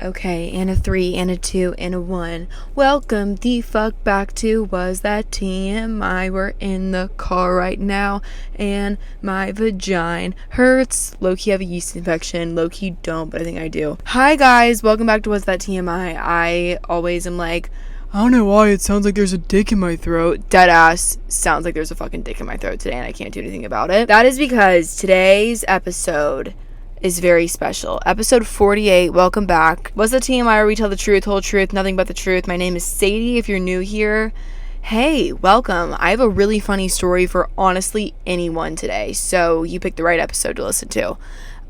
Okay, and a 3, and a 2, and a 1. Welcome the fuck back to Was That TMI? We're in the car right now, and my vagina hurts. Low-key have a yeast infection. Low-key don't, but I think I do. Hi guys, welcome back to Was That TMI? I always am like, I don't know why it sounds like there's a dick in my throat. Deadass sounds like there's a fucking dick in my throat today, and I can't do anything about it. That is because today's episode is very special. Episode 48, welcome back. Was That TMI where we tell the truth, whole truth, nothing but the truth. My name is Sadie, if you're new here. Hey, welcome. I have a really funny story for honestly anyone today, so you picked the right episode to listen to.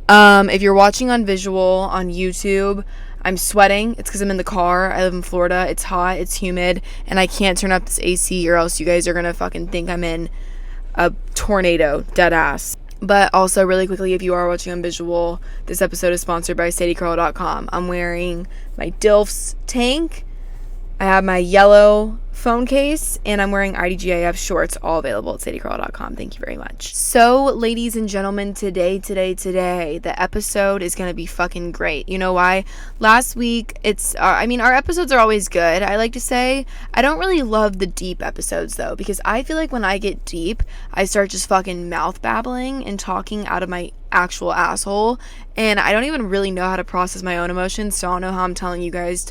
If you're watching on visual on YouTube, I'm sweating. It's because I'm in the car. I live in Florida. It's hot, it's humid, and I can't turn up this AC or else you guys are gonna fucking think I'm in a tornado, dead ass. But also, really quickly, if you are watching on visual, this episode is sponsored by SadieCurl.com. I'm wearing my DILFs tank. I have my yellow phone case, and I'm wearing IDGAF shorts, all available at SadieCurl.com. Thank you very much. So, ladies and gentlemen, today, the episode is going to be fucking great. You know why? Last week, our episodes are always good, I like to say. I don't really love the deep episodes, though, because I feel like when I get deep, I start just fucking mouth babbling and talking out of my actual asshole, and I don't even really know how to process my own emotions, so I don't know how I'm telling you guys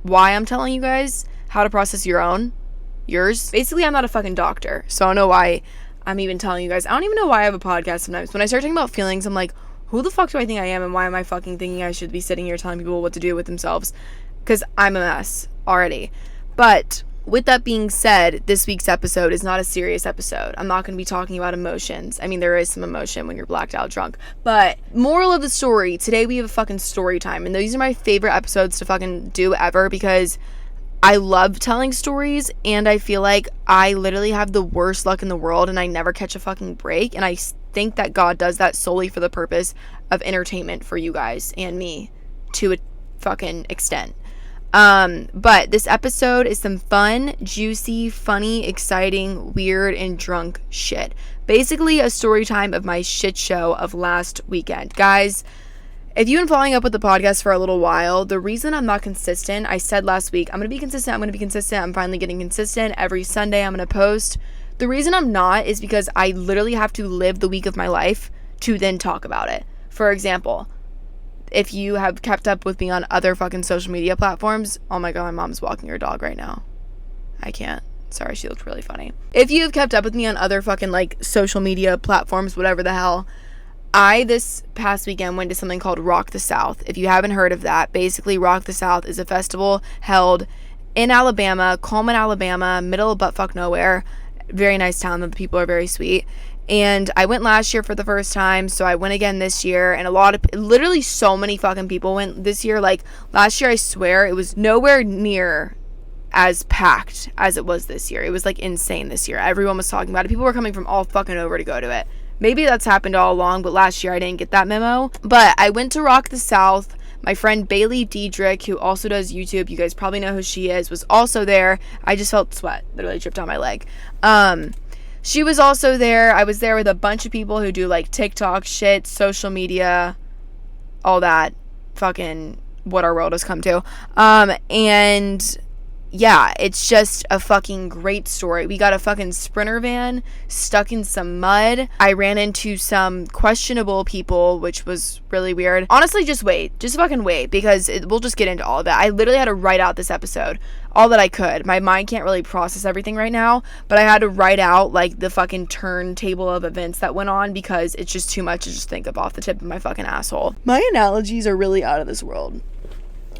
why I'm telling you guys how to process yours. Basically, I'm not a fucking doctor, so I don't know why I'm even telling you guys. I don't even know why I have a podcast sometimes. When I start talking about feelings, I'm like, who the fuck do I think I am, and why am I fucking thinking I should be sitting here telling people what to do with themselves? Because I'm a mess already. But with that being said, this week's episode is not a serious episode. I'm not going to be talking about emotions. I mean, there is some emotion when you're blacked out drunk. But moral of the story, today we have a fucking story time. And these are my favorite episodes to fucking do ever because I love telling stories. And I feel like I literally have the worst luck in the world and I never catch a fucking break. And I think that God does that solely for the purpose of entertainment for you guys and me to a fucking extent. But this episode is some fun, juicy, funny, exciting, weird, and drunk shit. Basically a story time of my shit show of last weekend. Guys, if you've been following up with the podcast for a little while, the reason I'm not consistent, I said last week, I'm going to be consistent. I'm finally getting consistent. Every Sunday I'm going to post. The reason I'm not is because I literally have to live the week of my life to then talk about it. For example, if you have kept up with me on other fucking social media platforms, oh my god, my mom's walking her dog right now. I can't. Sorry, she looked really funny. If you have kept up with me on other fucking like social media platforms, whatever the hell, I this past weekend went to something called Rock the South. If you haven't heard of that, basically Rock the South is a festival held in Alabama, Coleman, Alabama, middle of buttfuck nowhere. Very nice town. The people are very sweet. And I went last year for the first time, so I went again this year, and literally so many fucking people went this year. Like, last year, I swear, it was nowhere near as packed as it was this year. It was, like, insane this year. Everyone was talking about it. People were coming from all fucking over to go to it. Maybe that's happened all along, but last year I didn't get that memo. But I went to Rock the South. My friend Bailey Diedrich, who also does YouTube, you guys probably know who she is, was also there. I just felt sweat literally drip down my leg. She was also there. I was there with a bunch of people who do like TikTok shit, social media, all that fucking what our world has come to. And yeah, it's just a fucking great story. We got a fucking Sprinter van stuck in some mud. I ran into some questionable people, which was really weird. Honestly, just fucking wait, because we'll just get into all of that. I literally had to write out this episode, all that I could. My mind can't really process everything right now, but I had to write out like the fucking turntable of events that went on because it's just too much to just think of off the tip of my fucking asshole. My analogies are really out of this world.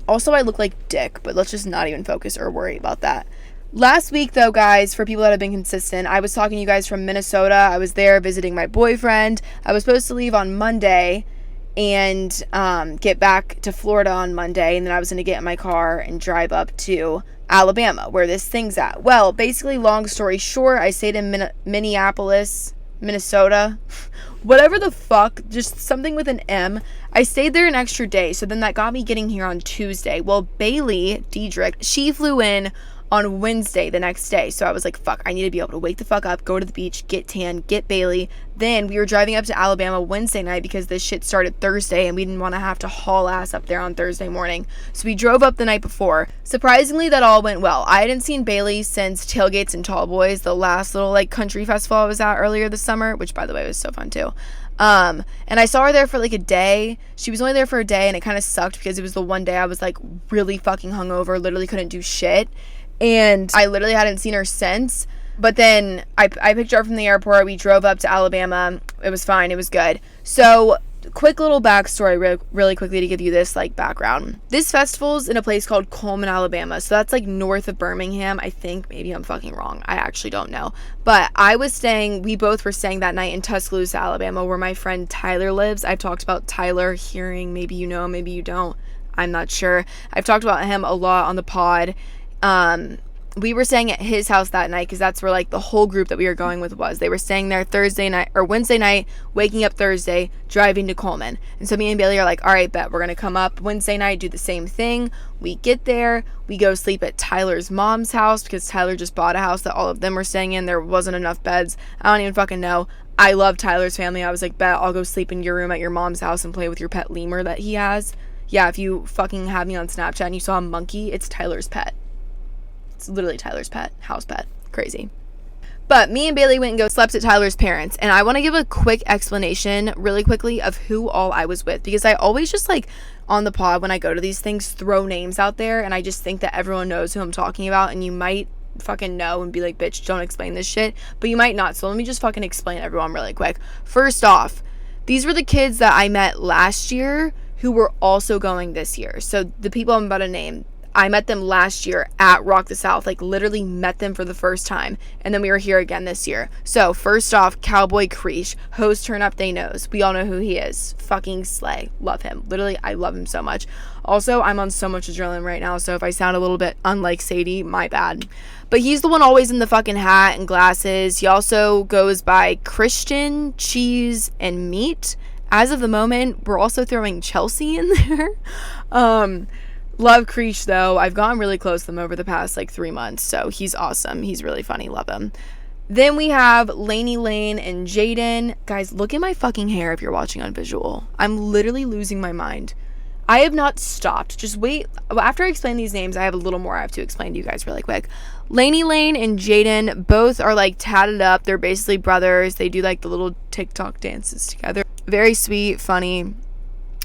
Also, I look like dick, but let's just not even focus or worry about that. Last week, though, guys, for people that have been consistent, I was talking to you guys from Minnesota. I was there visiting my boyfriend. I was supposed to leave on Monday and get back to Florida on Monday, and then I was going to get in my car and drive up to Alabama, where this thing's at. Well, basically, long story short, I stayed in Minneapolis, Minnesota, whatever the fuck, just something with an M. I stayed there an extra day, so then that got me getting here on Tuesday. Well, Bailey Diedrich, she flew in on Wednesday the next day. So I was like, fuck, I need to be able to wake the fuck up, go to the beach, get tan, get Bailey. Then we were driving up to Alabama Wednesday night because this shit started Thursday and we didn't want to have to haul ass up there on Thursday morning. So we drove up the night before. Surprisingly, that all went well. I hadn't seen Bailey since Tailgates and Tall Boys, the last little like country festival I was at earlier this summer, which by the way was so fun too. And I saw her there for like a day. She was only there for a day and it kind of sucked because it was the one day I was like really fucking hungover, literally couldn't do shit. And I literally hadn't seen her since. But then I picked her up from the airport. We drove up to Alabama. It was fine. It was good. So quick little backstory really quickly to give you this like background. This festival's in a place called Coleman, Alabama. So that's like north of Birmingham, I think. Maybe I'm fucking wrong. I actually don't know. But we both were staying that night in Tuscaloosa, Alabama, where my friend Tyler lives. I've talked about Tyler Hearing. Maybe you know, maybe you don't. I'm not sure. I've talked about him a lot on the pod. We were staying at his house that night because that's where like the whole group that we were going with was. They were staying there Wednesday night, waking up Thursday, driving to Coleman. And so me and Bailey are like, all right, bet we're going to come up Wednesday night, do the same thing. We get there, we go sleep at Tyler's mom's house because Tyler just bought a house that all of them were staying in. There wasn't enough beds. I don't even fucking know. I love Tyler's family. I was like, bet I'll go sleep in your room at your mom's house and play with your pet lemur that he has. Yeah, if you fucking have me on Snapchat and you saw a monkey, it's Tyler's pet. It's literally Tyler's pet, house pet. Crazy. But me and Bailey went and slept at Tyler's parents. And I want to give a quick explanation really quickly of who all I was with. Because I always just like on the pod when I go to these things throw names out there. And I just think that everyone knows who I'm talking about. And you might fucking know and be like, bitch, don't explain this shit. But you might not. So let me just fucking explain everyone really quick. First off, these were the kids that I met last year who were also going this year. So the people I'm about to name, I met them last year at Rock the South, like literally met them for the first time. And then we were here again this year. So first off, Cowboy Creesh, host Turn Up They Knows. We all know who he is. Fucking slay. Love him. Literally, I love him so much. Also, I'm on so much adrenaline right now. So if I sound a little bit unlike Sadie, my bad. But he's the one always in the fucking hat and glasses. He also goes by Christian, Cheese, and Meat. As of the moment, we're also throwing Chelsea in there. Love Creesh though. I've gotten really close to him over the past like 3 months. So he's awesome. He's really funny. Love him. Then we have Lainey Lane and Jaden. Guys, look at my fucking hair if you're watching on visual. I'm literally losing my mind. I have not stopped. Just wait. After I explain these names, I have a little more I have to explain to you guys really quick. Lainey Lane and Jaden both are like tatted up. They're basically brothers. They do like the little TikTok dances together. Very sweet, funny.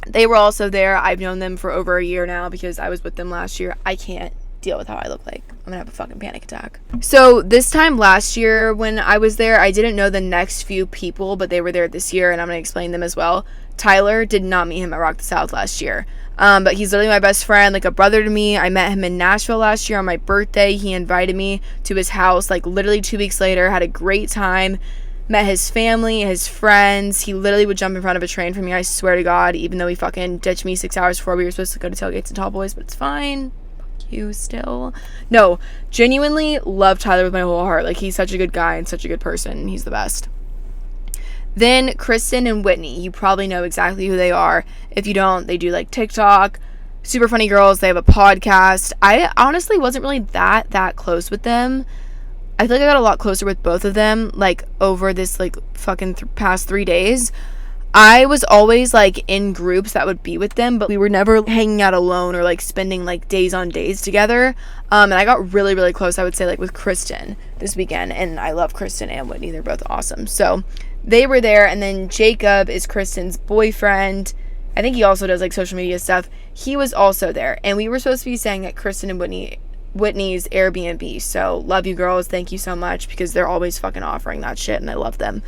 They were also there. I've known them for over a year now because I was with them last year. I can't deal with how I look like. I'm gonna have a fucking panic attack. So this time last year when I was there, I didn't know the next few people, but they were there this year and I'm gonna explain them as well. Tyler, did not meet him at Rock the South last year. But he's literally my best friend, like a brother to me. I met him in Nashville last year on my birthday. He invited me to his house like literally 2 weeks later. Had a great time. Met his family, his friends. He literally would jump in front of a train for me, I swear to God, even though he fucking ditched me 6 hours before we were supposed to go to Tailgates and Tall Boys, but it's fine. Fuck you still. No, genuinely love Tyler with my whole heart. Like, he's such a good guy and such a good person. He's the best. Then Kristen and Whitney. You probably know exactly who they are. If you don't, they do like TikTok. Super funny girls. They have a podcast. I honestly wasn't really that close with them. I feel like I got a lot closer with both of them, like, over this, like, fucking past 3 days. I was always, like, in groups that would be with them, but we were never hanging out alone or, like, spending, like, days on days together. And I got really, really close, I would say, like, with Kristen this weekend. And I love Kristen and Whitney. They're both awesome. So they were there. And then Jacob is Kristen's boyfriend. I think he also does, like, social media stuff. He was also there. And we were supposed to be staying at Kristen and Whitney's Airbnb. So love you girls, thank you so much, because they're always fucking offering that shit and I love them.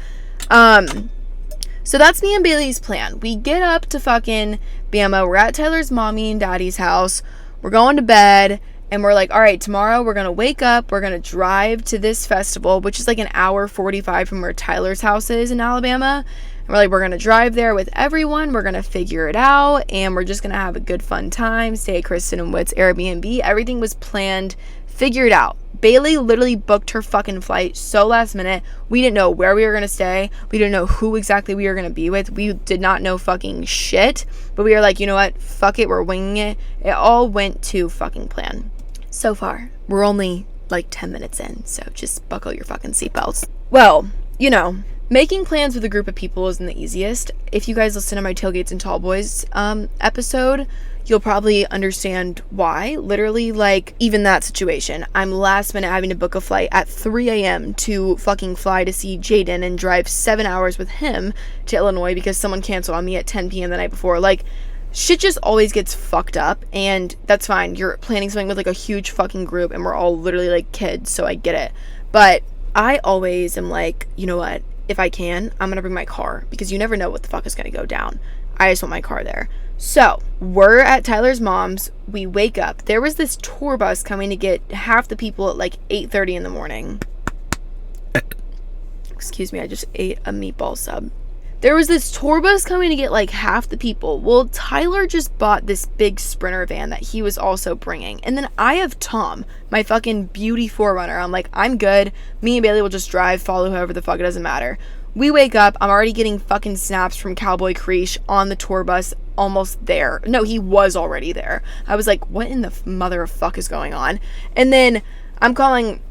So that's me and Bailey's plan. We get up to fucking Bama. We're at Tyler's mommy and daddy's house. We're going to bed and we're like, all right, tomorrow we're gonna wake up, we're gonna drive to this festival, which is like an hour 45 from where Tyler's house is in Alabama. And we're like, we're gonna drive there with everyone, we're gonna figure it out, and we're just gonna have a good fun time, stay at Kristen and Whit's Airbnb. Everything was planned, figured out. Bailey literally booked her fucking flight so last minute. We didn't know where we were gonna stay. We didn't know who exactly we were gonna be with. We did not know fucking shit. But we were like, you know what? Fuck it, we're winging it. It all went to fucking plan. So far, we're only like 10 minutes in, so just buckle your fucking seatbelts. Well, you know, making plans with a group of people isn't the easiest. If you guys listen to my Tailgates and Tall Boys episode, you'll probably understand why. Literally, like, even that situation. I'm last minute having to book a flight at 3 a.m. to fucking fly to see Jaden and drive 7 hours with him to Illinois because someone canceled on me at 10 p.m. the night before. Like, shit just always gets fucked up, and that's fine. You're planning something with, like, a huge fucking group, and we're all literally, like, kids, so I get it. But I always am like, you know what? If I can, I'm gonna bring my car, because you never know what the fuck is gonna go down. I just want my car there. So, we're at Tyler's mom's. We wake up. There was this tour bus coming to get half the people at, like, 8:30 in the morning. Excuse me, I just ate a meatball sub. There was this tour bus coming to get, like, half the people. Well, Tyler just bought this big Sprinter van that he was also bringing. And then I have Tom, my fucking beauty forerunner. I'm like, I'm good. Me and Bailey will just drive, follow whoever the fuck, it doesn't matter. We wake up. I'm already getting fucking snaps from Cowboy Creesh on the tour bus, almost there. No, he was already there. I was like, what in the mother of fuck is going on? And then I'm calling,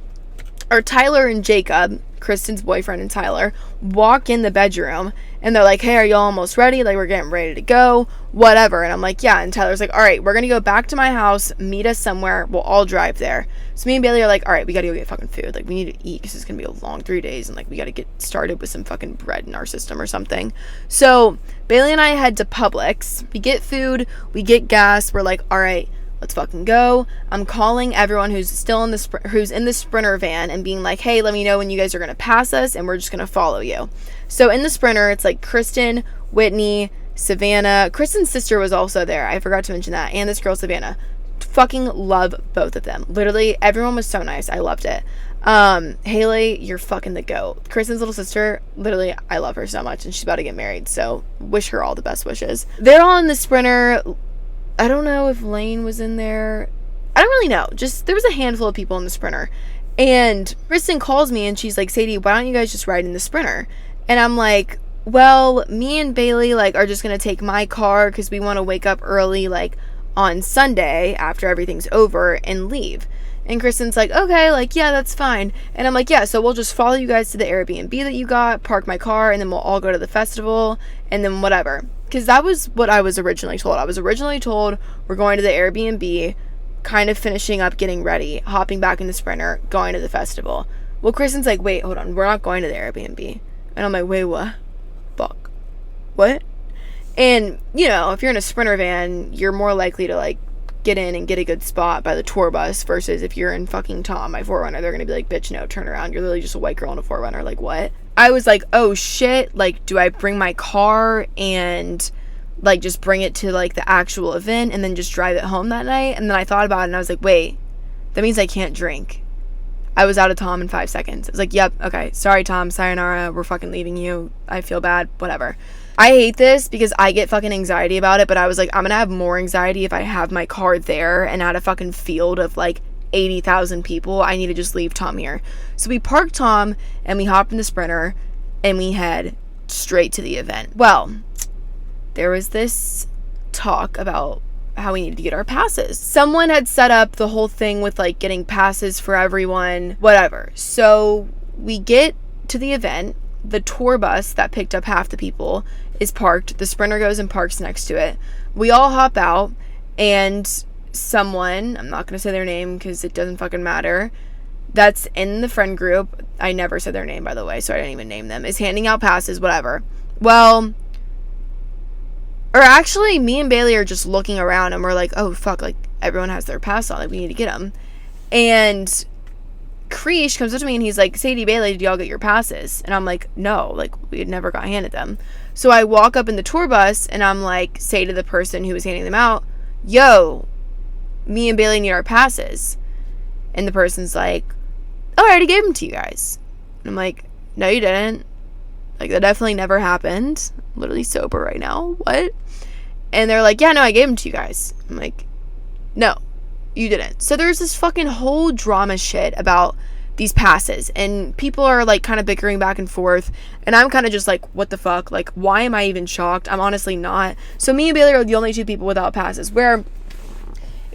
or Tyler and Jacob, Kristen's boyfriend and Tyler, walk in the bedroom, and they're like, hey, are y'all almost ready? Like, we're getting ready to go, whatever. And I'm like, yeah. And Tyler's like, all right, we're gonna go back to my house, meet us somewhere, we'll all drive there. So me and Bailey are like, all right, we gotta go get fucking food. Like, we need to eat, because it's gonna be a long 3 days, and, like, we gotta get started with some fucking bread in our system or something. So Bailey and I head to Publix. We get food, we get gas. We're like, all right, let's fucking go. I'm calling everyone who's still in the Sprinter van and being like, hey, let me know when you guys are gonna pass us, and we're just gonna follow you. So in the Sprinter, it's like Kristen, Whitney, Savannah. Kristen's sister was also there. I forgot to mention that. And this girl, Savannah. Fucking love both of them. Literally, everyone was so nice. I loved it. Haley, you're fucking the goat. Kristen's little sister, literally, I love her so much, and she's about to get married, so wish her all the best wishes. They're all in the Sprinter. I don't know if Lane was in there. I don't really know. Just, there was a handful of people in the Sprinter. And Kristen calls me, and she's like, Sadie, why don't you guys just ride in the Sprinter? And I'm like, well, me and Bailey, like, are just gonna take my car because we want to wake up early, like, on Sunday after everything's over and leave. And Kristen's like, okay, like, yeah, that's fine. And I'm like, yeah, so we'll just follow you guys to the Airbnb that you got, park my car, and then we'll all go to the festival, and then whatever. Because that was what I was originally told. I was originally told we're going to the Airbnb, kind of finishing up getting ready, hopping back in the Sprinter, going to the festival. Well, Kristen's like, wait, hold on, we're not going to the Airbnb. And I'm like, wait, what? Fuck. What? And, you know, if you're in a Sprinter van, you're more likely to, like, get in and get a good spot by the tour bus versus if you're in fucking Tom, my forerunner, they're gonna be like, bitch, no, turn around. You're literally just a white girl in a forerunner. Like, what? I was like, oh, shit. Like, do I bring my car and, like, just bring it to, like, the actual event and then just drive it home that night? And then I thought about it and I was like, wait, that means I can't drink. I was out of Tom in 5 seconds. I was like, yep, okay, sorry, Tom, sayonara, we're fucking leaving you. I feel bad, whatever. I hate this because I get fucking anxiety about it, but I was like, I'm gonna have more anxiety if I have my car there and at a fucking field of, like, 80,000 people. I need to just leave Tom here. So we park Tom and we hop in the Sprinter and we head straight to the event. Well, there was this talk about how we needed to get our passes. Someone had set up the whole thing with, like, getting passes for everyone, whatever. So we get to the event. The tour bus that picked up half the people is parked. The Sprinter goes and parks next to it. We all hop out, and someone, I'm not going to say their name because it doesn't fucking matter, that's in the friend group, I never said their name, by the way, so I didn't even name them, is handing out passes, whatever. Well, or actually, me and Bailey are just looking around, and we're like, oh, fuck, like, everyone has their pass on, like, we need to get them. And Creesh comes up to me, and he's like, Sadie, Bailey, did y'all get your passes? And I'm like, no, like, we had never got handed them. So I walk up in the tour bus, and I'm like, say to the person who was handing them out, yo, me and Bailey need our passes. And the person's like, oh, I already gave them to you guys. And I'm like, no, you didn't. Like, that definitely never happened. I'm literally sober right now. What? And they're like, yeah, no, I gave them to you guys. I'm like, no, you didn't. So there's this fucking whole drama shit about these passes, and people are, like, kind of bickering back and forth, and I'm kind of just like, what the fuck? Like, why am I even shocked? I'm honestly not. So me and Bailey are the only two people without passes, where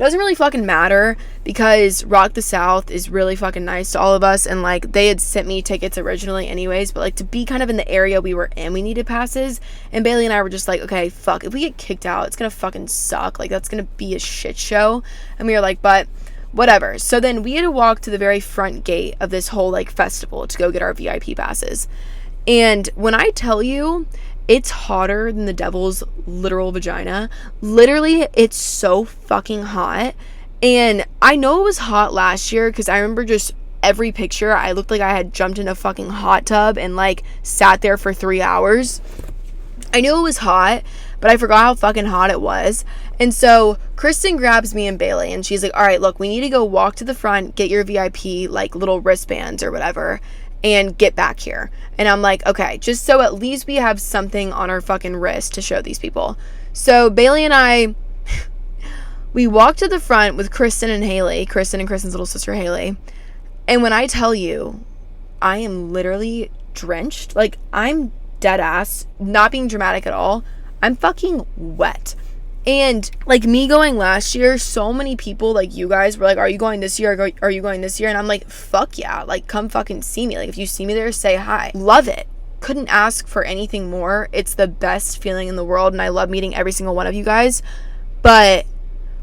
doesn't really fucking matter because Rock the South is really fucking nice to all of us, and like they had sent me tickets originally anyways, but like to be kind of in the area we were in, we needed passes, and Bailey and I were just like, okay, fuck, if we get kicked out, it's gonna fucking suck, like that's gonna be a shit show. And we were like, but whatever. So then we had to walk to the very front gate of this whole like festival to go get our VIP passes. And when I tell you, it's hotter than the devil's literal vagina. Literally, it's so fucking hot. And I know it was hot last year because I remember just every picture, I looked like I had jumped in a fucking hot tub and like sat there for 3 hours. I knew it was hot, but I forgot how fucking hot it was. And so Kristen grabs me and Bailey and she's like, all right, look, we need to go walk to the front, get your VIP like little wristbands or whatever, and get back here. And I'm like, okay, just so at least we have something on our fucking wrist to show these people. So Bailey and I, we walked to the front with Kristen and Haley, Kristen and Kristen's little sister Haley. And when I tell you, I am literally drenched. Like, I'm dead ass, not being dramatic at all. I'm fucking wet. And like me going last year, so many people like you guys were like, are you going this year? Are you going this year? And I'm like, fuck yeah, like come fucking see me. Like if you see me there, say hi. Love it. Couldn't ask for anything more. It's the best feeling in the world, and I love meeting every single one of you guys. But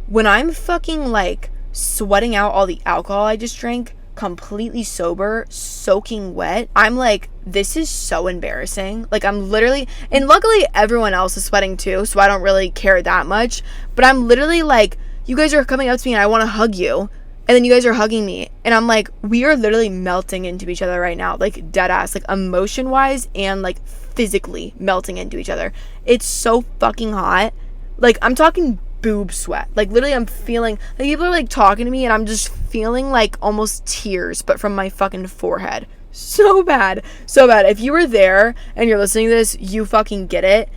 when I'm fucking like sweating out all the alcohol I just drank, completely sober, soaking wet, I'm like, this is so embarrassing. Like I'm literally, and luckily everyone else is sweating too, so I don't really care that much, but I'm literally like, you guys are coming up to me and I want to hug you, and then you guys are hugging me, and I'm like, we are literally melting into each other right now, like dead ass, like emotion wise and like physically melting into each other. It's so fucking hot. Like I'm talking boob sweat. Like literally I'm feeling like people are like talking to me and I'm just feeling like almost tears, but from my fucking forehead. So bad. If you were there and you're listening to this, you fucking get it.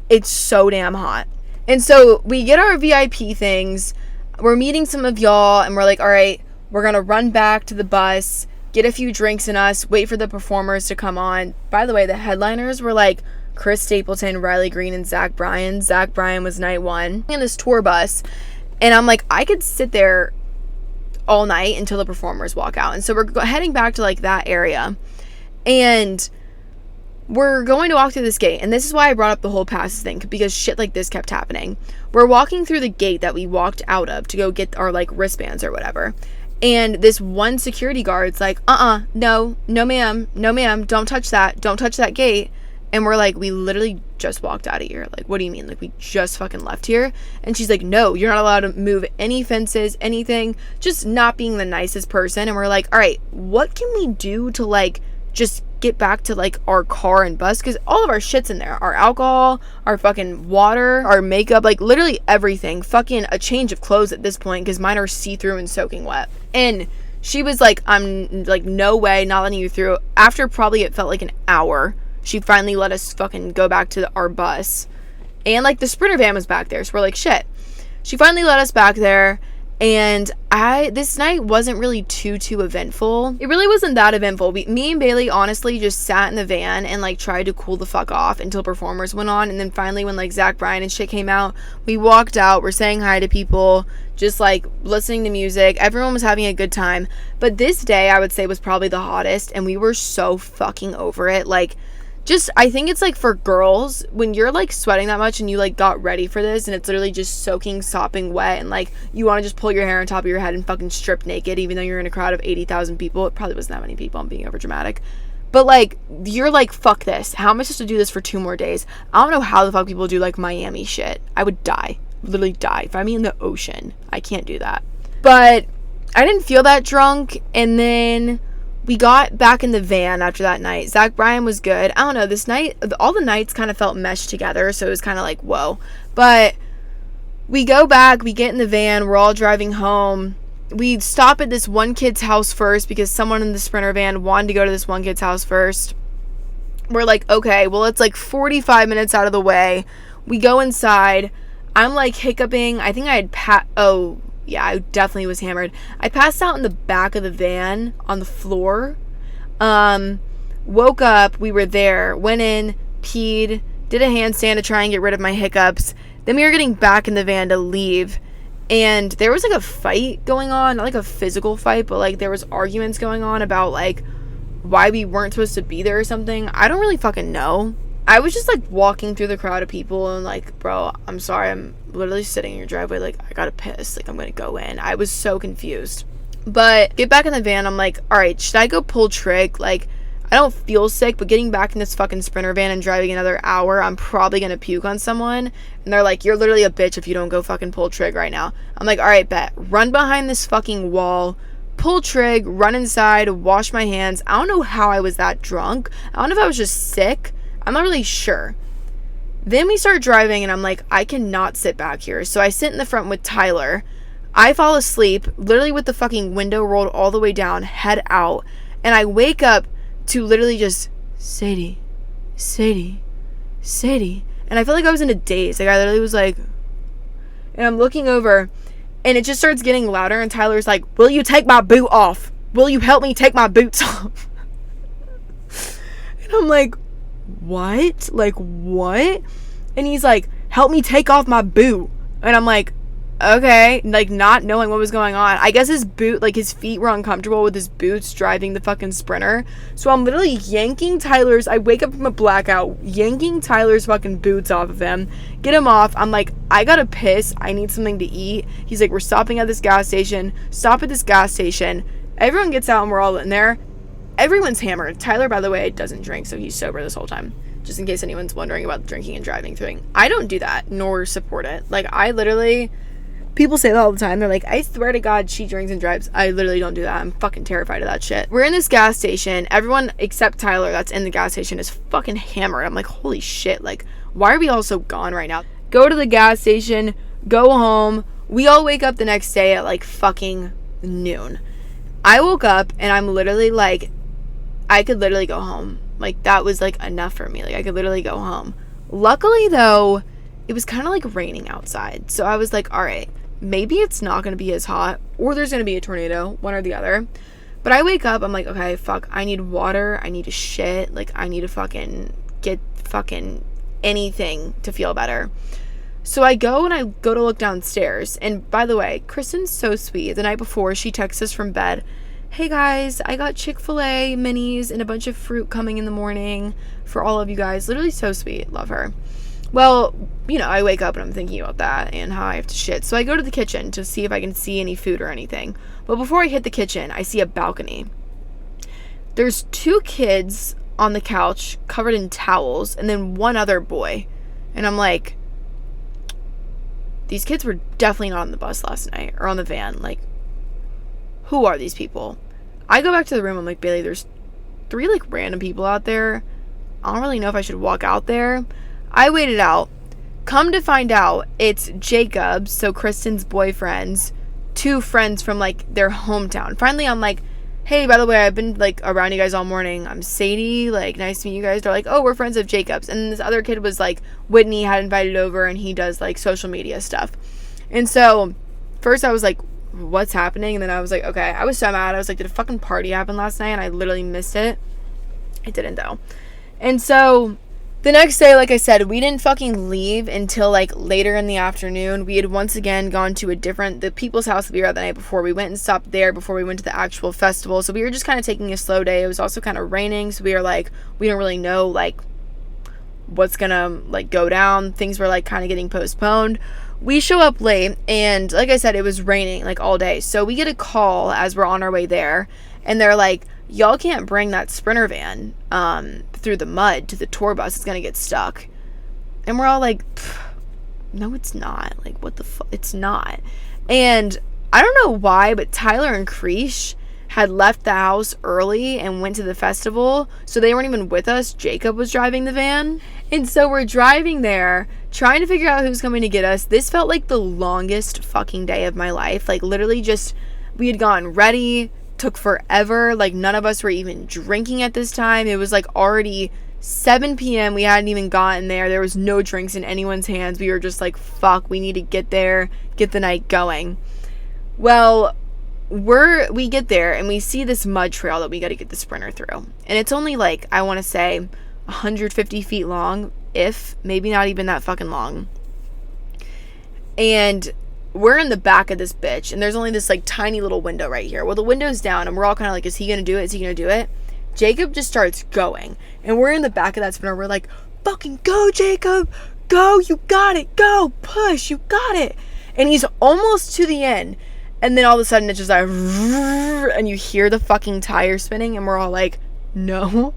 It's so damn hot. And so we get our VIP things. We're meeting some of y'all and we're like, all right, we're gonna run back to the bus, get a few drinks in us, wait for the performers to come on. By the way, the headliners were like Chris Stapleton, Riley Green, and Zach Bryan. Zach Bryan was night one in this tour bus. And I'm like, I could sit there all night until the performers walk out. And so we're heading back to like that area. And we're going to walk through this gate. And this is why I brought up the whole passes thing, because shit like this kept happening. We're walking through the gate that we walked out of to go get our like wristbands or whatever. And this one security guard's like, no ma'am, don't touch that gate. And we're like, we literally just walked out of here. Like, what do you mean? Like, we just fucking left here? And she's like, no, you're not allowed to move any fences, anything. Just not being the nicest person. And we're like, all right, what can we do to, like, just get back to, like, our car and bus? Because all of our shit's in there. Our alcohol, our fucking water, our makeup, like, literally everything. Fucking a change of clothes at this point because mine are see-through and soaking wet. And she was like, I'm, like, no way, not letting you through. After probably it felt like an hour, she finally let us fucking go back to our bus. And, like, the Sprinter van was back there. So we're like, shit. She finally let us back there. And this night wasn't really too eventful. It really wasn't that eventful. Me and Bailey honestly just sat in the van and, like, tried to cool the fuck off until performers went on. And then finally when, like, Zach Bryan and shit came out, we walked out. We're saying hi to people. Just, like, listening to music. Everyone was having a good time. But this day, I would say, was probably the hottest. And we were so fucking over it. Like, just, I think it's like for girls, when you're like sweating that much and you like got ready for this and it's literally just soaking, sopping wet, and like you want to just pull your hair on top of your head and fucking strip naked, even though you're in a crowd of 80,000 people. It probably wasn't that many people, I'm being over dramatic. But like, you're like, fuck this. How am I supposed to do this for 2 more days? I don't know how the fuck people do like Miami shit. I would die. Literally die. If I'm in the ocean, I can't do that. But I didn't feel that drunk, and then we got back in the van after that night. Zach Bryan was good. I don't know, this night, all the nights kind of felt meshed together, so it was kind of like, whoa. But we go back, we get in the van, we're all driving home. We stop at this one kid's house first because someone in the Sprinter van wanted to go to this one kid's house first. We're like, okay, well, it's like 45 minutes out of the way. We go inside. I'm like hiccuping. I think I had yeah, I definitely was hammered. I passed out in the back of the van on the floor. Woke up, we were there, went in, peed, did a handstand to try and get rid of my hiccups. Then we were getting back in the van to leave. And there was, like, a fight going on. Not, like, a physical fight, but, like, there was arguments going on about, like, why we weren't supposed to be there or something. I don't really fucking know. I was just, like, walking through the crowd of people and, like, bro, I'm sorry, I'm literally sitting in your driveway, like, I gotta piss, like, I'm gonna go in. I was so confused. But get back in the van, I'm like, alright, should I go pull trig? Like, I don't feel sick, but getting back in this fucking Sprinter van and driving another hour, I'm probably gonna puke on someone. And they're like, you're literally a bitch if you don't go fucking pull trig right now. I'm like, alright, bet. Run behind this fucking wall, pull trig, run inside, wash my hands. I don't know how I was that drunk. I don't know if I was just sick. I'm not really sure. Then we start driving and I'm like, I cannot sit back here. So I sit in the front with Tyler. I fall asleep, literally with the fucking window rolled all the way down, head out. And I wake up to literally just, Sadie, Sadie, Sadie. And I feel like I was in a daze. Like, I literally was like, and I'm looking over and it just starts getting louder. And Tyler's like, will you take my boot off? Will you help me take my boots off? And I'm like, what? Like, what? And he's like, help me take off my boot. And I'm like, okay, like, not knowing what was going on. I guess his boot, like, his feet were uncomfortable with his boots driving the fucking Sprinter. So I'm literally yanking Tyler's, I wake up from a blackout, yanking Tyler's fucking boots off of him, get him off. I'm like, I gotta piss, I need something to eat. He's like, we're stopping at this gas station. Stop at this gas station. Everyone gets out and we're all in there. Everyone's hammered. Tyler, by the way, doesn't drink, so he's sober this whole time. Just in case anyone's wondering about the drinking and driving thing. I don't do that, nor support it. Like, I literally, people say that all the time. They're like, I swear to God, she drinks and drives. I literally don't do that. I'm fucking terrified of that shit. We're in this gas station. Everyone except Tyler that's in the gas station is fucking hammered. I'm like, holy shit. Like, why are we all so gone right now? Go to the gas station. Go home. We all wake up the next day at, like, fucking noon. I woke up and I'm literally like, I could literally go home. Like, that was, like, enough for me. Like, I could literally go home. Luckily, though, it was kind of, like, raining outside. So I was like, all right, maybe it's not going to be as hot, or there's going to be a tornado, one or the other. But I wake up, I'm like, okay, fuck, I need water, I need to shit, like, I need to fucking get fucking anything to feel better. So I go and I go to look downstairs. And by the way, Kristen's so sweet. The night before, she texts us from bed, hey guys, I got Chick-fil-A minis and a bunch of fruit coming in the morning for all of you guys. Literally so sweet. Love her. Well, you know, I wake up and I'm thinking about that and how I have to shit. So I go to the kitchen to see if I can see any food or anything. But before I hit the kitchen, I see a balcony. There's 2 kids on the couch covered in towels and then one other boy. And I'm like, these kids were definitely not on the bus last night or on the van. Like, who are these people? I go back to the room. I'm like, Bailey, there's 3, like, random people out there. I don't really know if I should walk out there. I waited out. Come to find out, it's Jacob's, so Kristen's boyfriend's, 2 friends from, like, their hometown. Finally, I'm like, hey, by the way, I've been, like, around you guys all morning. I'm Sadie. Like, nice to meet you guys. They're like, oh, we're friends of Jacob's. And this other kid was, like, Whitney had invited over, and he does, like, social media stuff. And so, first I was like, what's happening? And then I was like, okay, I was so mad. I was like, did a fucking party happen last night? And I literally missed it. It didn't, though. And so the next day, like I said, we didn't fucking leave until, like, later in the afternoon. We had once again gone to the people's house that we were at the night before. We went and stopped there before we went to the actual festival. So we were just kind of taking a slow day. It was also kind of raining. So we were like, we don't really know, like, what's gonna, like, go down. Things were, like, kind of getting postponed. We show up late, and like I said, it was raining, like, all day. So we get a call as we're on our way there, and they're like, y'all can't bring that Sprinter van through the mud to the tour bus. It's gonna get stuck. And we're all like, no, it's not. Like, what the fuck? It's not. And I don't know why, but Tyler and Krish had left the house early and went to the festival, so they weren't even with us. Jacob was driving the van. And so we're driving there, trying to figure out who's coming to get us. This felt like the longest fucking day of my life. Like, literally just, we had gotten ready, took forever. Like, none of us were even drinking at this time. It was, like, already 7 p.m. We hadn't even gotten there. There was no drinks in anyone's hands. We were just like, fuck, we need to get there, get the night going. Well, we get there and we see this mud trail that we got to get the Sprinter through. And it's only, like, I want to say 150 feet long, if maybe not even that fucking long. And we're in the back of this bitch, and there's only this, like, tiny little window right here. Well, the window's down, and we're all kind of like, is he gonna do it? Is he gonna do it? Jacob just starts going, and we're in the back of that sprinter. We're like, fucking go, Jacob! Go! You got it! Go! Push! You got it! And he's almost to the end, and then all of a sudden it's just like, and you hear the fucking tire spinning, and we're all like, no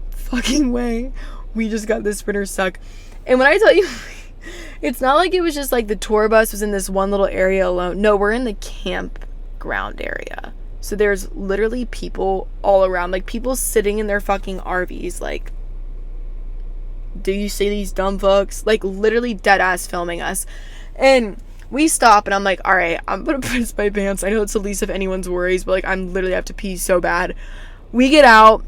fucking way. We just got this sprinter stuck. And when I tell you, it's not like it was just like the tour bus was in this one little area alone. No, we're in the campground area. So there's literally people all around. Like, people sitting in their fucking RVs. Like, do you see these dumb fucks? Like, literally dead ass filming us. And we stop, and I'm like, alright, I'm gonna piss my pants. I know it's the least of anyone's worries, but, like, I'm literally have to pee so bad. We get out.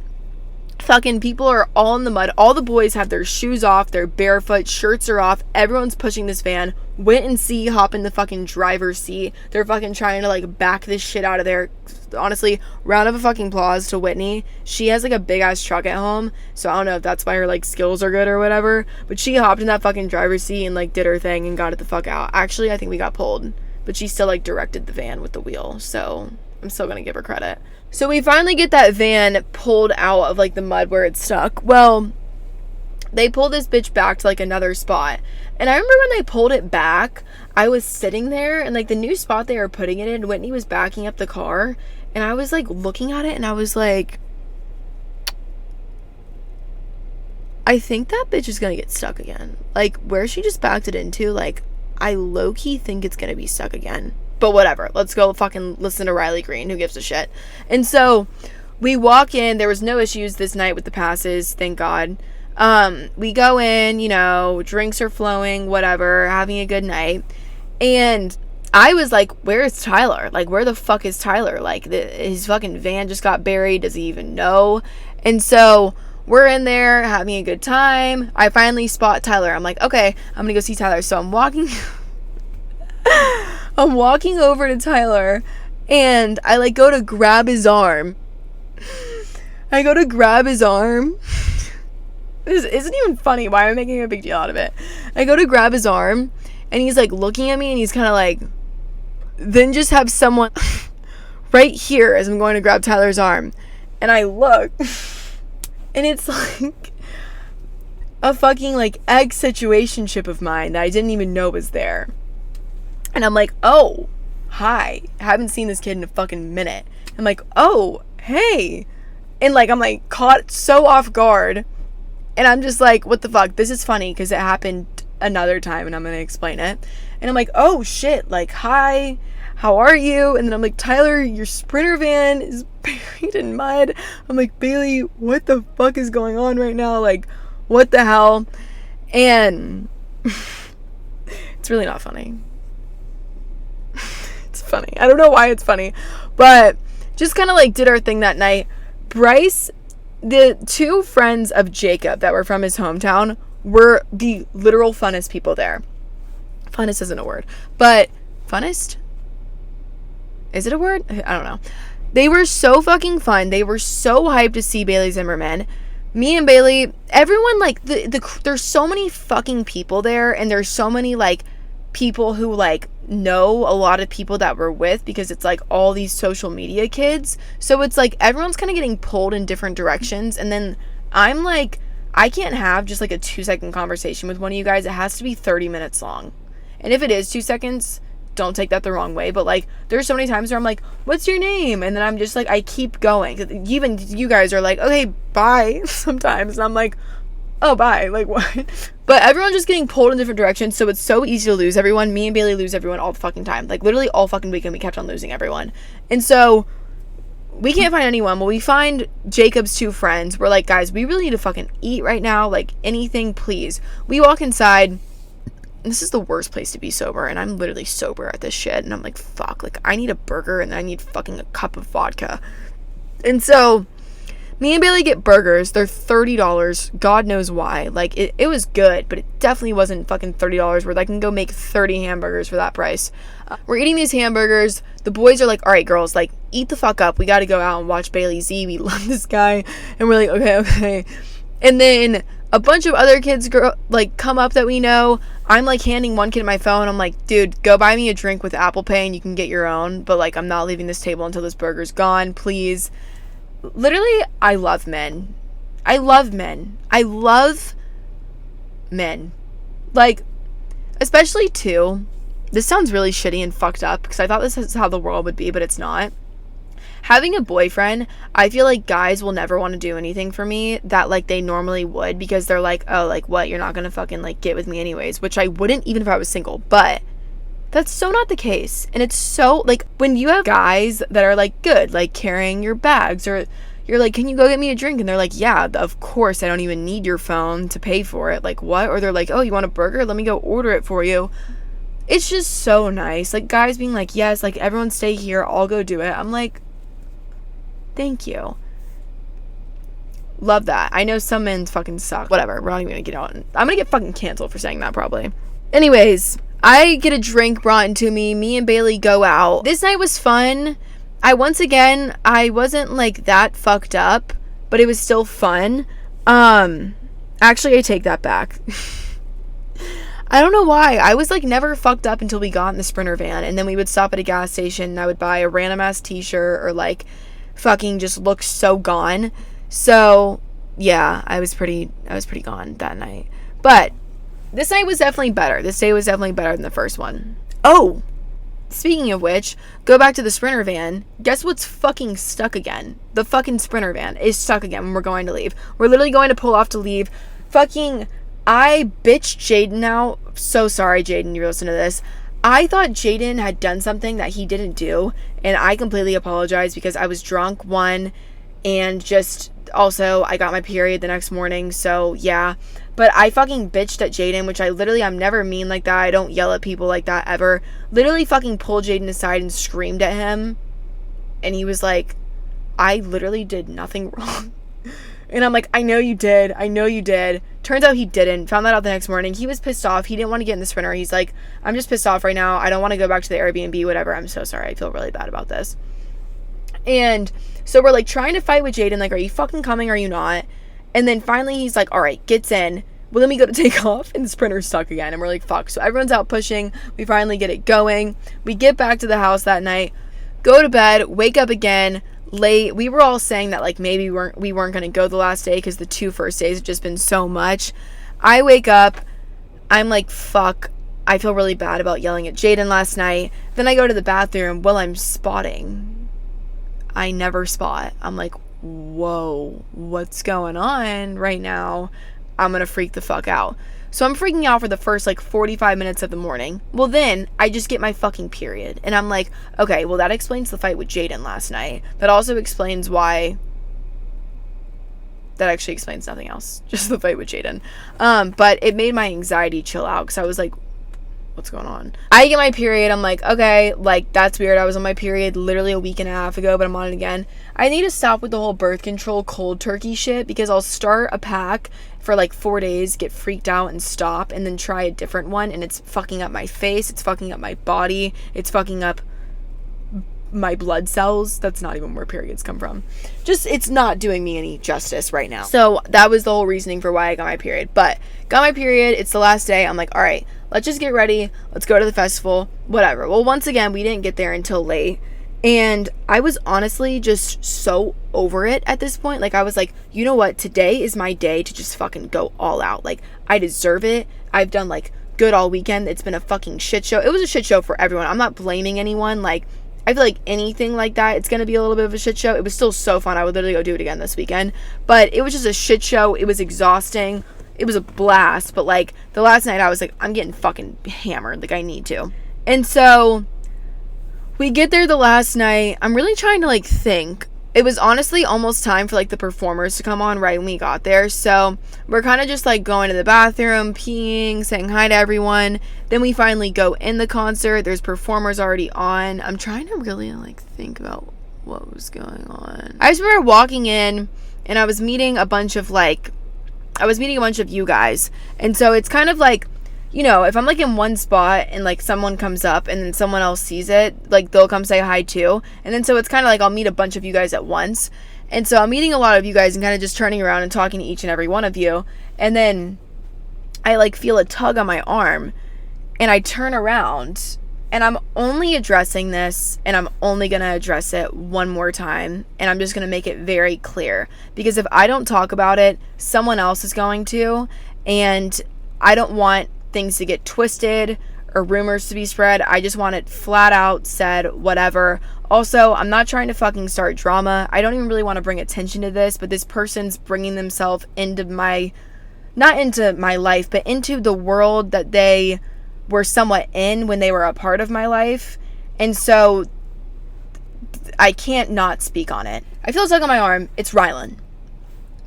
Fucking people are all in the mud. All the boys have their shoes off, they're barefoot, shirts are off, everyone's pushing this van. Went and see hop in the fucking driver's seat. They're fucking trying to, like, back this shit out of there. Honestly, round of a fucking applause to Whitney. She has, like, a big ass truck at home, so I don't know if that's why her, like, skills are good or whatever, but she hopped in that fucking driver's seat and, like, did her thing and got it the fuck out. Actually, I think we got pulled, but she still, like, directed the van with the wheel, so I'm still gonna give her credit. So we finally get that van pulled out of, like, the mud where it's stuck. Well, they pulled this bitch back to, like, another spot. And I remember when they pulled it back, I was sitting there, and, like, the new spot they were putting it in, Whitney was backing up the car, and I was, like, looking at it, and I was like, I think that bitch is gonna get stuck again. Like, where she just backed it into, like, I low-key think it's gonna be stuck again. But whatever, let's go fucking listen to Riley Green, who gives a shit. And so we walk in. There was no issues this night with the passes, thank God. We go in, you know, drinks are flowing, whatever, having a good night. And I was like, where is Tyler? Like, where the fuck is Tyler? Like, his fucking van just got buried. Does he even know? And so we're in there having a good time. I finally spot Tyler. I'm like, okay, I'm gonna go see Tyler. So I'm walking over to Tyler, and I, like, go to grab his arm. This isn't even funny. Why am I making a big deal out of it? I go to grab his arm, and he's, like, looking at me, and he's kind of like, then just have someone right here as I'm going to grab Tyler's arm. And I look, and it's, like, a fucking, like, ex-situationship of mine that I didn't even know was there. And I'm like, oh, hi. I haven't seen this kid in a fucking minute. I'm like, oh, hey. And, like, I'm, like, caught so off guard. And I'm just like, what the fuck? This is funny because it happened another time, and I'm going to explain it. And I'm like, oh, shit. Like, hi. How are you? And then I'm like, Tyler, your Sprinter van is buried in mud. I'm like, Bailey, what the fuck is going on right now? Like, what the hell? And it's really not funny. It's funny. I don't know why it's funny, but just kind of, like, did our thing that night. Bryce, the two friends of Jacob that were from his hometown, were the literal funnest people there. Funnest isn't a word, but funnest? Is it a word? I don't know. They were so fucking fun. They were so hyped to see Bailey Zimmerman. Me and Bailey, everyone, like, there's so many fucking people there, and there's so many, like, people who, like, know a lot of people that we're with, because it's, like, all these social media kids. So it's, like, everyone's kind of getting pulled in different directions. And then I'm, like, I can't have just, like, a 2-second conversation with one of you guys. It has to be 30 minutes long. And if it is 2 seconds, don't take that the wrong way. But, like, there's so many times where I'm like, what's your name? And then I'm just, like, I keep going. Even you guys are like, okay, bye sometimes. And I'm like, oh, bye. Like, what? But everyone's just getting pulled in different directions, so it's so easy to lose everyone. Me and Bailey lose everyone all the fucking time. Like, literally all fucking weekend we kept on losing everyone. And so we can't find anyone. Well, we find Jacob's two friends. We're like, guys, we really need to fucking eat right now. Like, anything, please. We walk inside. This is the worst place to be sober, and I'm literally sober at this shit. And I'm like, fuck. Like, I need a burger, and then I need fucking a cup of vodka. And so me and Bailey get burgers. They're $30. God knows why. Like, it was good, but it definitely wasn't fucking $30 where I can go make 30 hamburgers for that price. We're eating these hamburgers. The boys are like, all right, girls, like, eat the fuck up. We got to go out and watch Bailey Z. We love this guy. And we're like, okay. And then A bunch of other kids come up that we know. I'm like handing one kid my phone. I'm like, dude, go buy me a drink with Apple Pay and you can get your own. But like, I'm not leaving this table until this burger's gone, please. Literally, I love men. I love men. I love men. Like, especially too. This sounds really shitty and fucked up because I thought this is how the world would be, but it's not. Having a boyfriend, I feel like guys will never want to do anything for me that, like, they normally would because they're like, oh, like, what? You're not going to fucking, like, get with me anyways, which I wouldn't even if I was single. But that's so not the case. And it's so, like, when you have guys that are, like, good, like, carrying your bags or you're like, can you go get me a drink? And they're like, yeah, of course. I don't even need your phone to pay for it. Like, what? Or they're like, oh, you want a burger? Let me go order it for you. It's just so nice. Like, guys being like, yes, like, everyone stay here. I'll go do it. I'm like, thank you. Love that. I know some men fucking suck. Whatever. We're not even gonna get out. I'm gonna get fucking canceled for saying that probably. Anyways, I get a drink brought into me. Me and Bailey go out. This night was fun. I wasn't like that fucked up, but it was still fun. Actually, I take that back. I don't know why. I was like never fucked up until we got in the Sprinter van, and then we would stop at a gas station and I would buy a random ass t-shirt or like fucking just look so gone. So yeah, I was pretty gone that night. But this night was definitely better. This day was definitely better than the first one. Oh, speaking of which, go back to the Sprinter van. Guess what's fucking stuck again? The fucking Sprinter van is stuck again when we're going to leave. We're literally going to pull off to leave. Fucking, I bitched Jaden out. So sorry, Jaden, you listen to this. I thought Jaden had done something that he didn't do, and I completely apologize because I was drunk, one, and just also I got my period the next morning, so yeah. But I fucking bitched at Jaden, which I'm never mean like that. I don't yell at people like that ever. Literally fucking pulled Jaden aside and screamed at him, and he was like, I literally did nothing wrong. And I'm like, I know you did. Turns out he didn't. Found that out the next morning. He was pissed off. He didn't want to get in the Sprinter. He's like, I'm just pissed off right now. I don't want to go back to the Airbnb, whatever. I'm so sorry. I feel really bad about this. And so we're like trying to fight with Jaden. Like, are you fucking coming? Or are you not? And then finally he's like, all right, gets in. Well, then we go to take off and the Sprinter's stuck again. And we're like, fuck. So everyone's out pushing. We finally get it going. We get back to the house that night. Go to bed. Wake up again. Late. We were all saying that like maybe we weren't gonna go the last day because the 2 first days have just been so much. I wake up, I'm like, fuck, I feel really bad about yelling at Jaden last night. Then I go to the bathroom. Well, I'm spotting. I never spot. I'm like, whoa, what's going on right now? I'm gonna freak the fuck out. So I'm freaking out for the first like 45 minutes of the morning. Well, then I just get my fucking period. And I'm like, okay, well, that explains the fight with Jaden last night. That also explains why... That actually explains nothing else. Just the fight with Jaden. But it made my anxiety chill out because I was like, what's going on? I get my period. I'm like, okay, like, that's weird. I was on my period literally a week and a half ago, but I'm on it again. I need to stop with the whole birth control cold turkey shit because I'll start a pack for like 4 days, get freaked out and stop, and then try a different one, and it's fucking up my face, it's fucking up my body, it's fucking up my blood cells. That's not even where periods come from. Just, it's not doing me any justice right now. So that was the whole reasoning for why I got my period. But got my period, it's the last day. I'm like, all right, let's just get ready, let's go to the festival, whatever. Well, once again, we didn't get there until late. And I was honestly just so over it at this point. Like, I was like, you know what? Today is my day to just fucking go all out. Like, I deserve it. I've done, like, good all weekend. It's been a fucking shit show. It was a shit show for everyone. I'm not blaming anyone. Like, I feel like anything like that, it's going to be a little bit of a shit show. It was still so fun. I would literally go do it again this weekend. But it was just a shit show. It was exhausting. It was a blast. But, like, the last night I was like, I'm getting fucking hammered. Like, I need to. And so... we get there the last night. I'm really trying to, like, think. It was honestly almost time for, like, the performers to come on right when we got there. So we're kind of just, like, going to the bathroom, peeing, saying hi to everyone. Then we finally go in the concert. There's performers already on. I'm trying to really, like, think about what was going on. I just remember walking in, and I was meeting a bunch of you guys. And so it's kind of like, if I'm like in one spot and like someone comes up and then someone else sees it, like they'll come say hi too. And then so it's kind of like I'll meet a bunch of you guys at once. And so I'm meeting a lot of you guys and kind of just turning around and talking to each and every one of you. And then I like feel a tug on my arm and I turn around and I'm only addressing this and I'm only going to address it one more time. And I'm just going to make it very clear, because if I don't talk about it, someone else is going to. And I don't want things to get twisted or rumors to be spread. I just want it flat out said, whatever. Also, I'm not trying to fucking start drama. I don't even really want to bring attention to this, but this person's bringing themselves into not into my life, but into the world that they were somewhat in when they were a part of my life. And so I can't not speak on it. I feel a tug on my arm. It's Rylan.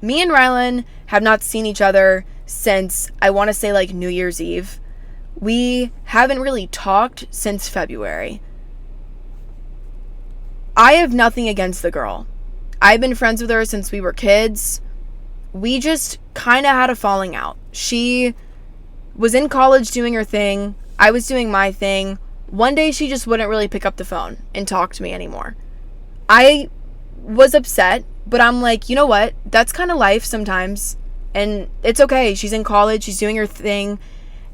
Me and Rylan have not seen each other since, I want to say, like New Year's Eve. We haven't really talked since February. I have nothing against the girl. I've been friends with her since we were kids. We just kind of had a falling out. She was in college doing her thing. I was doing my thing. One day she just wouldn't really pick up the phone and talk to me anymore. I was upset, but I'm like, you know what? That's kind of life sometimes. And it's okay. She's in college. She's doing her thing.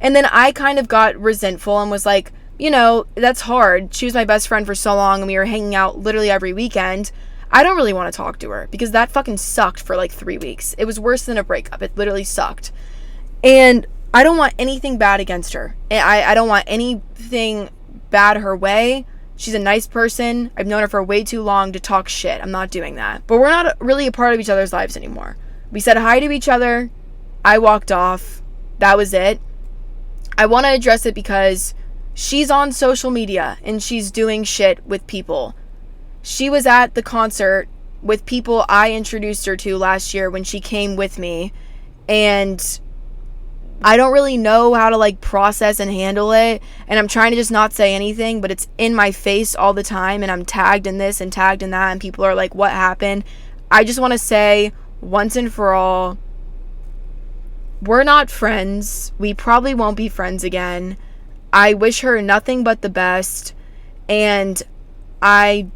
And then I kind of got resentful and was like, that's hard. She was my best friend for so long and we were hanging out literally every weekend. I don't really want to talk to her because that fucking sucked for like 3 weeks. It was worse than a breakup. It literally sucked. And I don't want anything bad against her. I don't want anything bad her way. She's a nice person. I've known her for way too long to talk shit. I'm not doing that. But we're not really a part of each other's lives anymore. We said hi to each other. I walked off. That was it. I want to address it because she's on social media and she's doing shit with people. She was at the concert with people I introduced her to last year when she came with me. And I don't really know how to like process and handle it. And I'm trying to just not say anything, but it's in my face all the time. And I'm tagged in this and tagged in that. And people are like, what happened? I just want to say once and for all, we're not friends. We probably won't be friends again. I wish her nothing but the best. And I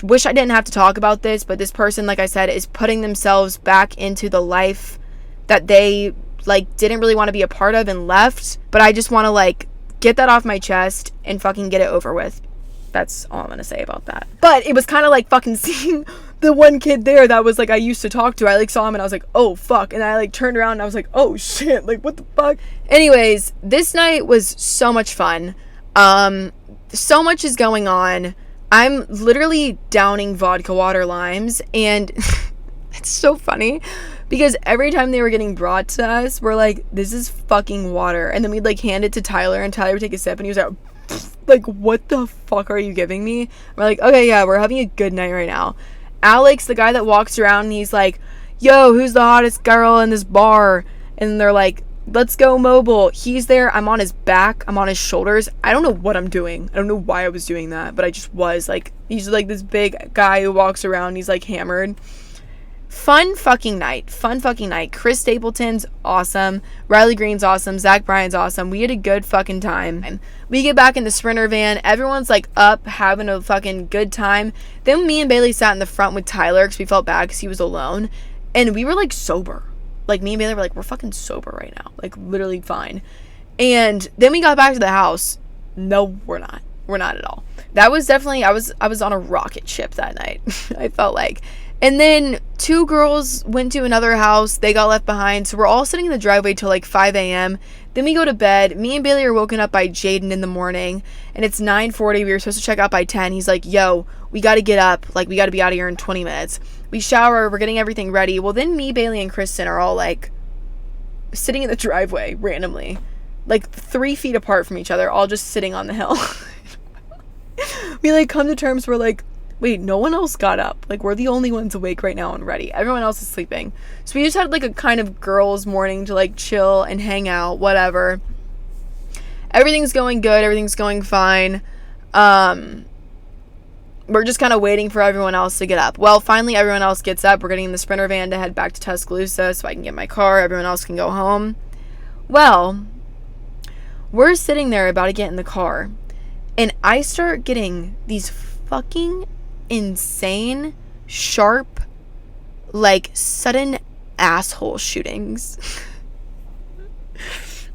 wish I didn't have to talk about this, but this person, like I said, is putting themselves back into the life that they like didn't really want to be a part of and left. But I just want to like get that off my chest and fucking get it over with. That's all I'm gonna say about that. But it was kind of like fucking seeing the one kid there that was like I used to talk to. I like saw him and I was like, oh fuck. And I like turned around and I was like, oh shit, like what the fuck. Anyways, this night was so much fun. So much is going on. I'm literally downing vodka water limes, and it's so funny because every time they were getting brought to us, we're like, this is fucking water. And then we'd like hand it to Tyler and Tyler would take a sip and he was like, what the fuck are you giving me? We're like, okay, yeah, we're having a good night right now. Alex, the guy that walks around and he's like, yo, who's the hottest girl in this bar? And they're like, let's go mobile. He's there. I'm on his back. I'm on his shoulders. I don't know what I'm doing. I don't know why I was doing that, but I just was. Like, he's like this big guy who walks around. He's like hammered. Fun fucking night. Chris Stapleton's awesome. Riley Green's awesome. Zach Bryan's awesome. We had a good fucking time. We get back in the Sprinter van. Everyone's like up having a fucking good time. Then me and Bailey sat in the front with Tyler because we felt bad because he was alone. And we were like sober. Like me and Bailey were like, we're fucking sober right now. Like literally fine. And then we got back to the house. No, we're not. We're not at all. That was definitely, I was on a rocket ship that night. I felt like. And then 2 girls went to another house. They got left behind. So we're all sitting in the driveway till like 5 a.m. Then we go to bed. Me and Bailey are woken up by Jaden in the morning. And it's 9:40. We were supposed to check out by 10. He's like, yo, we got to get up. Like, we got to be out of here in 20 minutes. We shower. We're getting everything ready. Well, then me, Bailey, and Kristen are all like sitting in the driveway randomly. Like 3 feet apart from each other. All just sitting on the hill. We like come to terms. We're like, wait, no one else got up. Like, we're the only ones awake right now and ready. Everyone else is sleeping. So we just had like a kind of girls' morning to like chill and hang out, whatever. Everything's going good. Everything's going fine. We're just kind of waiting for everyone else to get up. Well, finally everyone else gets up. We're getting in the Sprinter van to head back to Tuscaloosa so I can get my car. Everyone else can go home. Well, We're sitting there about to get in the car, and I start getting these fucking insane, sharp, like, sudden asshole shootings.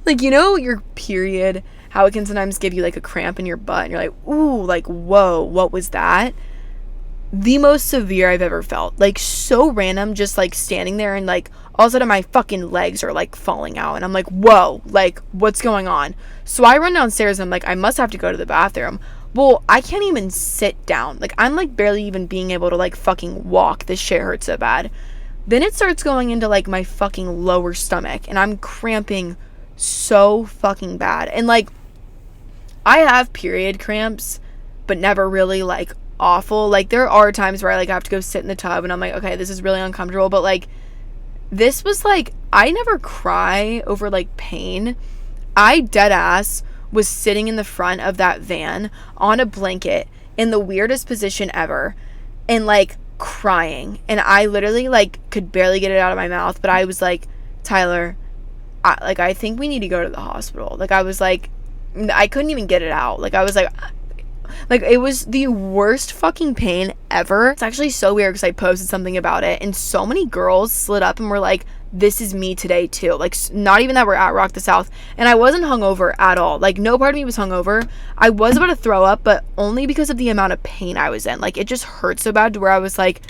Like, you know your period, how it can sometimes give you, like, a cramp in your butt, and you're like, ooh, like, whoa, what was that? The most severe I've ever felt. Like, so random, just, like, standing there, and, like, all of a sudden my fucking legs are, like, falling out, and I'm like, whoa, like, what's going on? So I run downstairs, and I'm like, I must have to go to the bathroom. Well, I can't even sit down. Like, I'm, like, barely even being able to, like, fucking walk. This shit hurts so bad. Then it starts going into, like, my fucking lower stomach, and I'm cramping so fucking bad. And, like, I have period cramps, but never really, like, awful. Like, there are times where I, like, have to go sit in the tub, and I'm like, okay, this is really uncomfortable. But, like, this was, like, I never cry over, like, pain. I dead ass was sitting in the front of that van on a blanket in the weirdest position ever, and, like, crying. And I literally, like, could barely get it out of my mouth, but I was like, Tyler, I think we need to go to the hospital. Like, I was like, I couldn't even get it out. Like, I was like, it was the worst fucking pain ever. It's actually so weird because I posted something about it, and so many girls slid up and were like, this is me today too. Like, not even that we're at Rock the South. And I wasn't hungover at all. Like, no part of me was hungover. I was about to throw up, but only because of the amount of pain I was in. Like, it just hurt so bad to where I was like,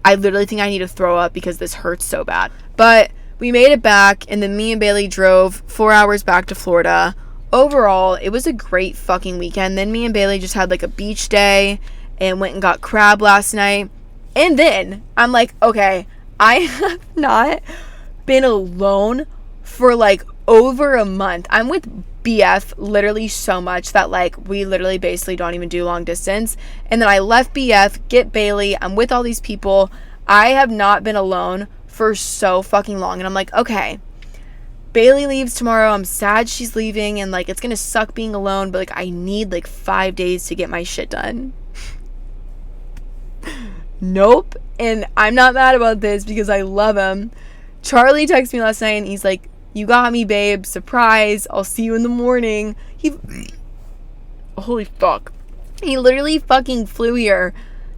I literally think I need to throw up because this hurts so bad. But we made it back, and then me and Bailey drove 4 hours back to Florida. Overall, it was a great fucking weekend. Then me and Bailey just had, like, a beach day and went and got crab last night. And then I'm like, okay, I have not been alone for, like, over a month. I'm with BF literally so much that, like, we literally basically don't even do long distance. And then I left BF, get Bailey. I'm with all these people. I have not been alone for so fucking long. And I'm like, okay, Bailey leaves tomorrow. I'm sad she's leaving, and, like, it's gonna suck being alone, but, like, I need, like, 5 days to get my shit done. Nope. And I'm not mad about this because I love him. Charlie texted me last night, and he's like, you got me, babe. Surprise. I'll see you in the morning. Holy fuck. He literally fucking flew here.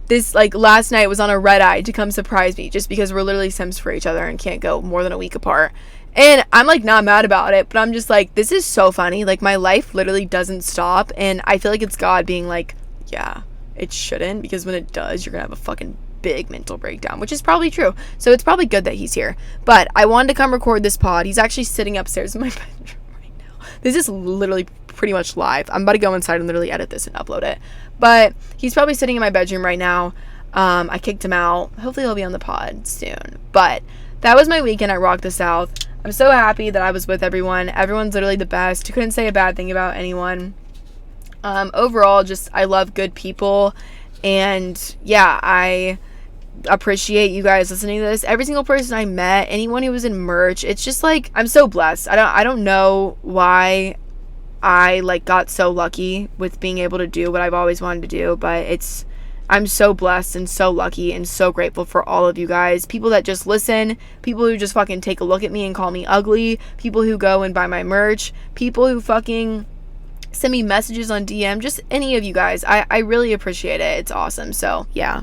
This, like, last night was on a red eye to come surprise me just because we're literally Sims for each other and can't go more than a week apart. And I'm, like, not mad about it, but I'm just like, this is so funny. Like, my life literally doesn't stop, and I feel like it's God being like, yeah, it shouldn't, because when it does, you're gonna have a fucking big mental breakdown, which is probably true. So it's probably good that he's here. But I wanted to come record this pod. He's actually sitting upstairs in my bedroom right now. This is literally pretty much live. I'm about to go inside and literally edit this and upload it. But he's probably sitting in my bedroom right now. I kicked him out. Hopefully he'll be on the pod soon. But that was my weekend at Rock the South. I'm so happy that I was with everyone. Everyone's literally the best. You couldn't say a bad thing about anyone. Overall, just, I love good people. And yeah, I appreciate you guys listening to this. Every single person I met, anyone who was in merch, it's just like, I'm so blessed. I don't know why I, like, got so lucky with being able to do what I've always wanted to do, but I'm so blessed and so lucky and so grateful for all of you guys. People that just listen, people who just fucking take a look at me and call me ugly, people who go and buy my merch, people who fucking send me messages on DM, just any of you guys. I really appreciate it. It's awesome. So yeah.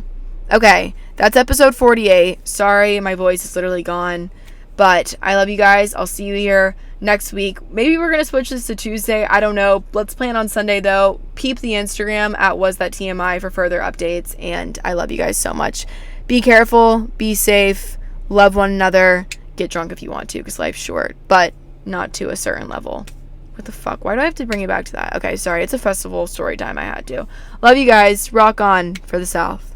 Okay, that's episode 48. Sorry, my voice is literally gone, but I love you guys. I'll see you here next week. Maybe we're gonna switch this to Tuesday. I don't know. Let's plan on Sunday though. Peep the Instagram at wasthattmi for further updates, and I love you guys so much. Be careful, be safe, love one another, get drunk if you want to, because life's short, but not to a certain level. What the fuck? Why do I have to bring it back to that? Okay, sorry. It's a festival story time. I had to. Love you guys. Rock on for the South.